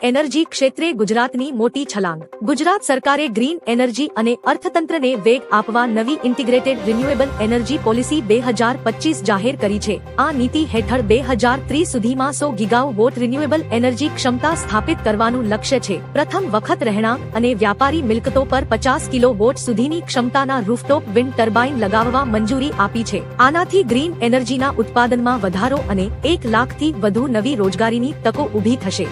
Energy ક્ષેત્રે ગુજરાતની મોટી છલાંગ. ગુજરાત સરકારે ગ્રીન એનર્જી અને અર્થતંત્રને વેગ આપવા નવી ઇન્ટિગ્રેટેડ રિન્યુએબલ એનર્જી પોલિસી 2025 જાહેર કરી છે. આ નીતિ હેઠળ 2030 સુધીમાં 100 ગીગાવોટ રિન્યુએબલ એનર્જી ક્ષમતા સ્થાપિત કરવાનું લક્ષ્ય છે. પ્રથમ વખત રહેણાંક અને વ્યાપારી મિલકતો પર 50 કિલોવોટ સુધીની ક્ષમતાના રૂફટોપ વિન્ડ ટર્બાઇન લગાવવા મંજૂરી આપી છે. આનાથી ગ્રીન એનર્જીના ઉત્પાદનમાં વધારો અને 1 લાખથી વધુ નવી રોજગારીની તકો ઊભી થશે.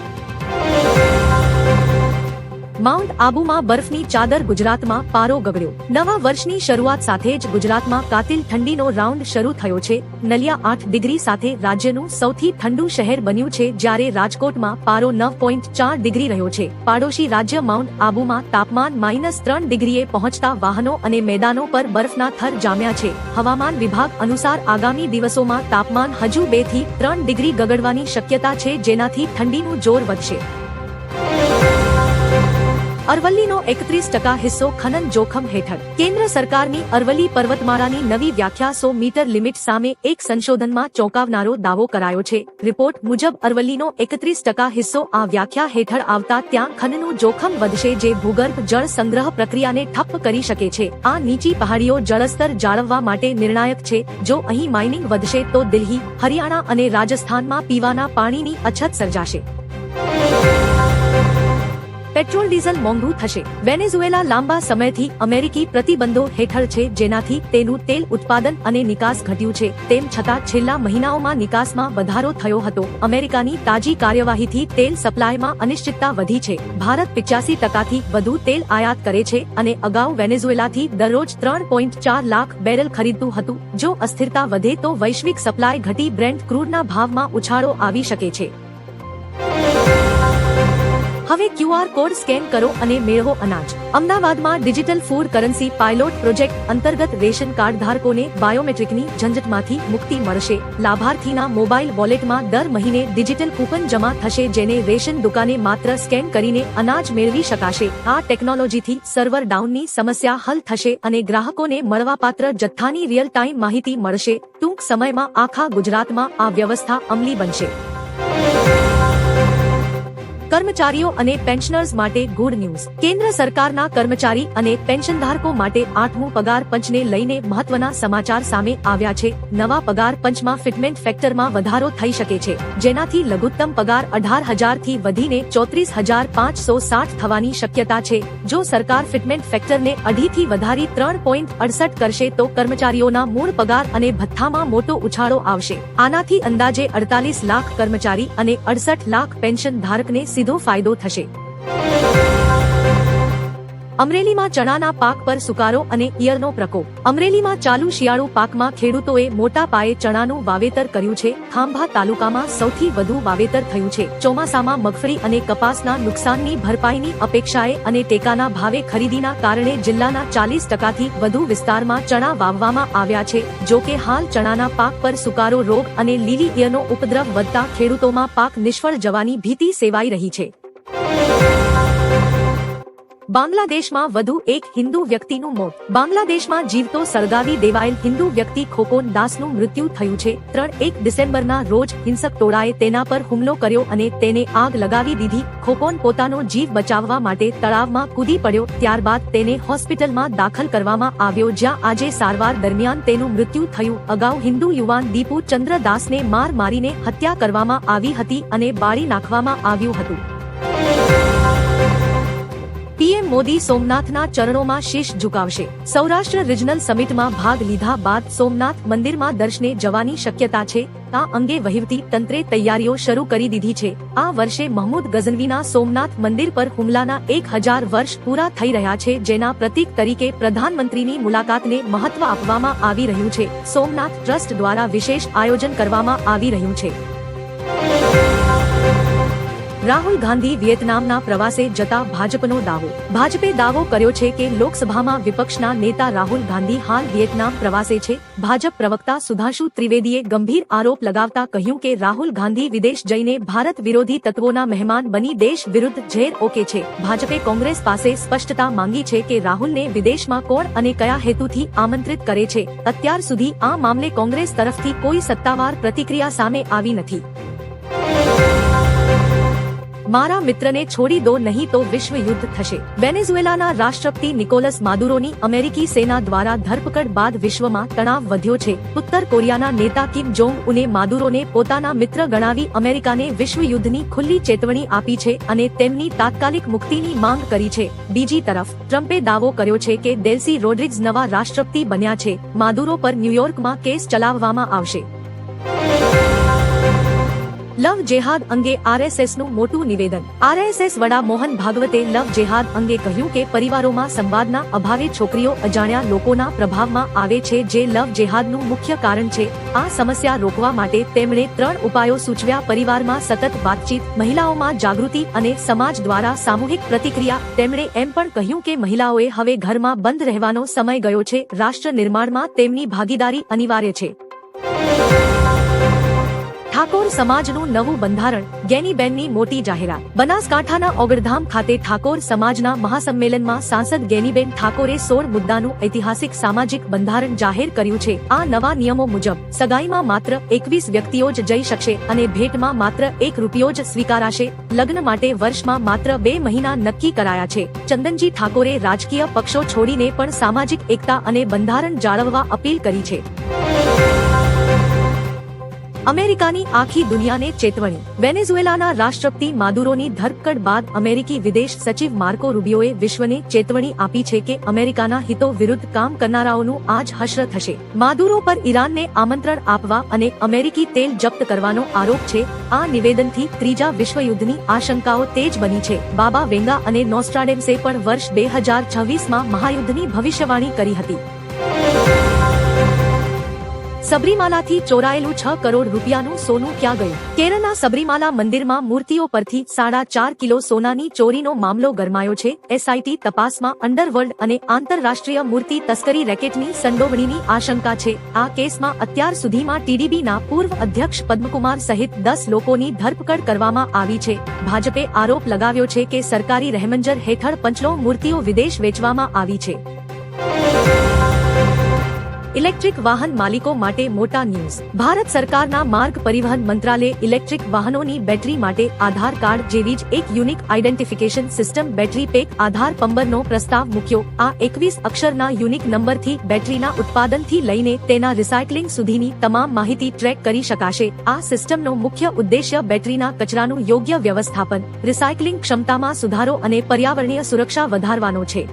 માઉન્ટ આબુમાં બરફની ચાદર. ગુજરાતમાં પારો ગગડ્યો. નવા વર્ષની શરૂઆત સાથે જ ગુજરાતમાં કાતિલ ઠંડીનો રાઉન્ડ શરૂ થયો છે. નલિયા 8 ડિગ્રી સાથે રાજ્યનું સૌથી ઠંડુ શહેર બન્યું છે, જ્યારે રાજકોટમાં પારો 9.4 ડિગ્રી રહ્યો છે. પાડોશી રાજ્ય માઉન્ટ આબુમાં તાપમાન -3 ડિગ્રીએ પહોંચતા વાહનો અને મેદાનો પર બરફના થર જામ્યા છે. હવામાન વિભાગ અનુસાર આગામી દિવસોમાં તાપમાન હજુ 2 થી 3 ડિગ્રી ગગડવાની શક્યતા છે, જેનાથી ઠંડીનું જોર વધશે. અરવલ્લીનો 31% હિસ્સો ખનન જોખમ હેઠળ. કેન્દ્ર સરકારની અરવલ્લી પર્વતમાળાની નવી વ્યાખ્યા 100 મીટર લિમિટ સામે એક સંશોધનમાં ચોંકાવનારો દાવો કરાયો છે. રિપોર્ટ મુજબ અરવલ્લીનો 31% હિસ્સો આ વ્યાખ્યા હેઠળ આવતા ત્યાં ખનનનું જોખમ વધશે, જે ભૂગર્ભ જળ સંગ્રહ પ્રક્રિયાને ઠપ્પ કરી શકે છે. આ નીચી પહાડીઓ જળસ્તર જાળવવા માટે નિર્ણાયક છે. જો અહીં માઇનિંગ વધશે તો દિલ્હી, હરિયાણા અને રાજસ્થાનમાં પીવાના પાણીની અછત સર્જાશે. પેટ્રોલ ડીઝલ મોંઘું થશે. વેનેઝુએલા લાંબા સમયથી અમેરિકી પ્રતિબંધો હેઠળ છે, જેનાથી તેનું તેલ ઉત્પાદન અને નિકાસ ઘટ્યું છે. તેમ છતાં છેલ્લા મહિનાઓમાં નિકાસમાં વધારો થયો હતો. અમેરિકાની તાજી કાર્યવાહીથી તેલ સપ્લાયમાં અનિશ્ચિતતા વધી છે. ભારત 85%થી વધુ તેલ આયાત કરે છે અને અગાઉ વેનેઝુએલાથી દરરોજ 3.4 લાખ બેરલ ખરીદતું હતું. જો અસ્થિરતા વધે તો વૈશ્વિક સપ્લાય ઘટી બ્રેન્ટ ક્રૂડના ભાવમાં ઉછાળો આવી શકે છે. હવે QR કોડ સ્કેન કરો અને મેળવો અનાજ. અમદાવાદમાં digital food currency pilot project અંતર્ગત રેશન કાર્ડ ધારકોને બાયોમેટ્રિકની ઝંઝટમાંથી મુક્તિ મળશે. લાભાર્થીના મોબાઈલ વોલેટમાં દર મહિને ડિજિટલ કૂપન જમા થશે, જેને રેશન દુકાને માત્ર સ્કેન કરીને અનાજ મેળવી શકાશે. આ ટેકનોલોજીથી સર્વર ડાઉનની સમસ્યા હલ થશે અને ગ્રાહકોને મળવાપાત્ર જથ્થાની રિયલ ટાઈમ માહિતી મળશે. ટૂંક સમયમાં આખા ગુજરાતમાં આ વ્યવસ્થા અમલી બનશે. કર્મચારીઓ અને પેન્શનર્સ માટે ગુડ ન્યૂઝ. કેન્દ્ર સરકારના કર્મચારી અને પેન્શનધારકો માટે 8મું પગાર પંચને લઈને મહત્વના સમાચાર સામે આવ્યા છે. નવા પગાર પંચમાં ફિટમેન્ટ ફેક્ટરમાં વધારો થઈ શકે છે, જેનાથી લઘુત્તમ પગાર 18,000 થી વધીને 34,560 થવાની શક્યતા છે. જો સરકાર ફિટમેન્ટ ફેક્ટરને 2.5 થી વધારી 3.68 કરશે તો કર્મચારીઓના મૂળ પગાર અને ભથ્થામાં મોટો ઉછાળો આવશે. આનાથી અંદાજે 48 લાખ કર્મચારી અને 68 લાખ પેન્શન ધારકને સીધો ફાયદો થશે. અમરેલીમાં ચણાના પાક પર સુકારો અને ઈયળનો પ્રકોપ. અમરેલીમાં ચાલુ શિયાળુ પાકમાં ખેડૂતોએ મોટા પાયે ચણાનું વાવેતર કર્યું છે. ખાંભા તાલુકામાં સૌથી વધુ વાવેતર થયું છે. ચોમાસામાં મગફળી અને કપાસના નુકસાનની ભરપાઈની અપેક્ષાએ અને ટેકાના ભાવે ખરીદીના કારણે જિલ્લાના 40%થી વધુ વિસ્તારમાં ચણા વાવવામાં આવ્યા છે. જો કે હાલ ચણાના પાક પર સુકારો રોગ અને લીલી ઈયળનો ઉપદ્રવ વધતા ખેડૂતોમાં પાક નિષ્ફળ જવાની ભીતિ સેવાઈ રહી છે. બાંગ્લાદેશમાં વધુ એક હિન્દુ વ્યક્તિનું મોત. બાંગ્લાદેશમાં જીવતો સળગાવી દેવાયેલ હિન્દુ વ્યક્તિ ખોકોન દાસનું મૃત્યુ થયું છે. 1 ડિસેમ્બરના રોજ હિંસક ટોળાએ તેના પર હુમલો કર્યો અને તેને આગ લગાવી દીધી. ખોકોન પોતાનો જીવ બચાવવા માટે તળાવમાં કૂદી પડ્યો. ત્યારબાદ તેને હોસ્પિટલમાં દાખલ કરવામાં આવ્યો, જ્યાં આજે સારવાર દરમિયાન તેનું મૃત્યુ થયું. અગાઉ હિન્દુ યુવાન દીપુ ચંદ્ર દાસને માર મારીને હત્યા કરવામાં આવી હતી અને બાળી નાખવામાં આવ્યું હતું. પીએમ મોદી સોમનાથના ચરણોમાં શીશ ઝુકાવશે. સૌરાષ્ટ્ર રિજનલ સમિટમાં ભાગ લીધા બાદ સોમનાથ મંદિરમાં દર્શને જવાની શક્યતા છે. આ અંગે વહીવટી તંત્રે તૈયારીઓ શરૂ કરી દીધી છે. આ વર્ષે મહમૂદ ગઝનવીના સોમનાથ મંદિર પર હુમલાના 1000 વર્ષ પૂરા થઈ રહ્યા છે, જેના પ્રતીક તરીકે પ્રધાનમંત્રીની મુલાકાતને મહત્વ આપવામાં આવી રહ્યું છે. સોમનાથ ટ્રસ્ટ દ્વારા વિશેષ આયોજન કરવામાં આવી રહ્યું છે. રાહુલ ગાંધી વિયેતનામના પ્રવાસે જતા ભાજપનો દાવો. ભાજપે દાવો કર્યો છે કે લોકસભામાં વિપક્ષના નેતા રાહુલ ગાંધી હાલ વિયેતનામ પ્રવાસે છે. ભાજપ પ્રવક્તા સુધાંશુ ત્રિવેદીએ ગંભીર આરોપ લગાવતા કહ્યું કે રાહુલ ગાંધી વિદેશ જઈને ભારત વિરોધી તત્વોના મહેમાન બની દેશ વિરુદ્ધ ઝેર ઓકે છે. ભાજપે કોંગ્રેસ પાસે સ્પષ્ટતા માંગી છે કે રાહુલને વિદેશમાં કોણ અને કયા હેતુથી આમંત્રિત કરે છે. અત્યાર સુધી આ મામલે કોંગ્રેસ તરફથી કોઈ સત્તાવાર પ્રતિક્રિયા સામે આવી નથી. મારા મિત્રને છોડી દો નહીં તો વિશ્વ યુદ્ધ થશે. વેનેઝુએલાના રાષ્ટ્રપતિ નિકોલસ માદુરોની અમેરિકી સેના દ્વારા ધરપકડ બાદ વિશ્વમાં તણાવ વધ્યો છે. ઉત્તર કોરિયાના નેતા કિમ જોંગ ઉને માદુરોને પોતાના મિત્ર ગણાવી અમેરિકાને વિશ્વ યુદ્ધની ખુલ્લી ચેતવણી આપી છે અને તેમની તાત્કાલિક મુક્તિની માંગ કરી છે. બીજી તરફ ટ્રમ્પે દાવો કર્યો છે કે ડેલ્સી રોડ્રિગ્સ નવા રાષ્ટ્રપતિ બન્યા છે. માદુરો પર ન્યૂયોર્કમાં કેસ ચલાવવામાં આવશે. લવ જેહાદ અંગે આરએસએસનું મોટું નિવેદન. આરએસએસ વડા મોહન ભાગવતે લવ જેહાદ અંગે કહ્યું કે પરિવારોમાં સંવાદના અભાવે છોકરીઓ અજાણ્યા લોકોના પ્રભાવમાં આવે છે, જે લવ જેહાદનું મુખ્ય કારણ છે. આ સમસ્યા રોકવા માટે તેમણે 3 ઉપાયો સૂચવ્યા. પરિવારમાં સતત વાતચીત, મહિલાઓમાં જાગૃતિ અને સમાજ દ્વારા સામૂહિક પ્રતિક્રિયા. તેમણે એમ પણ કહ્યું કે મહિલાઓએ હવે ઘરમાં બંધ રહેવાનો સમય ગયો છે. રાષ્ટ્ર નિર્માણમાં તેમની ભાગીદારી અનિવાર્ય છે. ઠાકોર સમાજનું નવું બંધારણ, ગેનીબેનની મોટી જાહેરાત. બનાસકાંઠાના ઓગળધામ ખાતે ઠાકોર સમાજના મહાસંમેલનમાં સાંસદ ગેનીબેન ઠાકોરે 16 મુદ્દાનું ઐતિહાસિક સામાજિક બંધારણ જાહેર કર્યું છે. આ નવા નિયમો મુજબ સગાઈમાં માત્ર 21 વ્યક્તિઓ જ જઈ શકશે અને ભેટમાં માત્ર ₹1 જ સ્વીકારાશે. લગ્ન માટે વર્ષમાં માત્ર 2 મહિના નક્કી કરાયા છે. ચંદનજી ઠાકોરે રાજકીય પક્ષો છોડીને પણ સામાજિક એકતા અને બંધારણ જાળવવા અપીલ કરી છે. અમેરિકાની આખી દુનિયાને ચેતવણી. વેનેઝુએલાના રાષ્ટ્રપતિ માદુરોની ધરપકડ બાદ અમેરિકી વિદેશ સચિવ માર્કો રૂબિયોએ વિશ્વને ચેતવણી આપી છે કે અમેરિકાના હિતો વિરુદ્ધ કામ કરનારાઓનું આજ હશ્ર થશે. માદુરો પર ઈરાનને આમંત્રણ આપવા અને અમેરિકી તેલ જપ્ત કરવાનો આરોપ છે. આ નિવેદનથી ત્રીજા વિશ્વયુદ્ધની આશંકાઓ તેજ બની છે. બાબા વેંગા અને નોસ્ટ્રાડેમ્સે પણ વર્ષ 2026માં મહાયુદ્ધની ભવિષ્યવાણી કરી હતી. સબરીમાલાથી ચોરાયેલું 6 કરોડ રૂપિયાનું સોનું ક્યાં ગયું? કેરળના સબરીમાલા મંદિરમાં મૂર્તિઓ પરથી 4.5 કિલો સોનાની ચોરીનો મામલો ગરમાયો છે. એસઆઈટી તપાસમાં અંડરવર્લ્ડ અને આંતરરાષ્ટ્રીય મૂર્તિ તસ્કરી રેકેટની સંડોવણીની આશંકા છે. આ કેસમાં અત્યાર સુધીમાં ટીડીબીના પૂર્વ અધ્યક્ષ પદ્મકુમાર સહિત 10 લોકોની ધરપકડ કરવામાં આવી છે. ભાજપે આરોપ લગાવ્યો છે કે સરકારી રહેમંજર હેઠળ 5 મૂર્તિઓ વિદેશ વેચવામાં આવી છે. ઇલેક્ટ્રિક વાહન માલિકો માટે મોટા ન્યૂઝ. ભારત સરકારના માર્ગ પરિવહન મંત્રાલયે ઇલેક્ટ્રિક વાહનોની બેટરી માટે આધાર કાર્ડ જેવી જ એક unique identification system battery pack Aadhaar પંબરનો પ્રસ્તાવ મૂક્યો. આ 21 અક્ષરના યુનિક નંબરથી બેટરીના ઉત્પાદનથી લઈને તેના રિસાયકલિંગ સુધીની તમામ માહિતી ટ્રેક કરી શકાશે. આ સિસ્ટમનો મુખ્ય ઉદ્દેશ્ય બેટરીના કચરાનું યોગ્ય વ્યવસ્થાપન, રિસાયકલિંગ ક્ષમતામાં સુધારો અને પર્યાવરણીય સુરક્ષા વધારવાનો છે.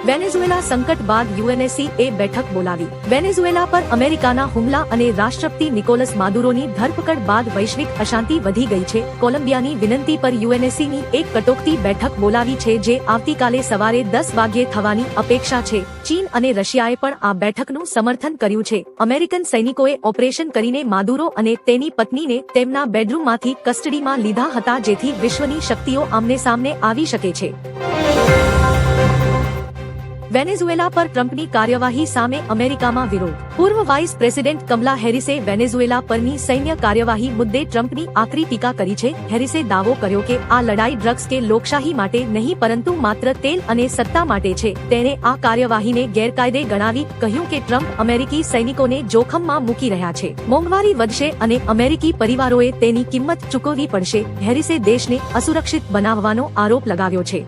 વેનેઝુએલા સંકટ બાદ યુએનએસસીએ બેઠક બોલાવી. વેનેઝુએલા પર અમેરિકાના હુમલા અને રાષ્ટ્રપતિ નિકોલસ માદુરોની ધરપકડ બાદ વૈશ્વિક અશાંતિ વધી ગઈ છે. કોલંબિયાની વિનંતી પર યુએનએસસીની એક કટોકટી બેઠક બોલાવી છે, જે આવતીકાલે સવારે 10 વાગ્યે થવાની અપેક્ષા છે. ચીન અને રશિયાએ પણ આ બેઠકનું સમર્થન કર્યું છે. અમેરિકન સૈનિકોએ ઓપરેશન કરીને માદુરો અને તેની પત્નીને તેમના બેડરૂમમાંથી કસ્ટડીમાં લીધા હતા, જેથી વિશ્વની શક્તિઓ આમને સામને આવી શકે છે. વેનેઝુએલા પર ટ્રમ્પની કાર્યવાહી સામે અમેરિકામાં વિરોધ. પૂર્વ વાઇસ પ્રેસિડેન્ટ કમલા હેરિસે વેનેઝુએલા પરની સૈન્ય કાર્યવાહી મુદ્દે ટ્રમ્પની આકરી ટીકા કરી છે. હેરિસે દાવો કર્યો કે આ લડાઈ ડ્રગ્સ કે લોકશાહી માટે નહીં પરંતુ માત્ર તેલ અને સત્તા માટે છે. તેણે આ કાર્યવાહીને ગેરકાયદે ગણાવી કહ્યું કે ટ્રમ્પ અમેરિકી સૈનિકોને જોખમમાં મૂકી રહ્યા છે. મોંઘવારી વધશે અને અમેરિકી પરિવારોએ તેની કિંમત ચૂકવવી પડશે. હેરિસે દેશને અસુરક્ષિત બનાવવાનો આરોપ લગાવ્યો છે.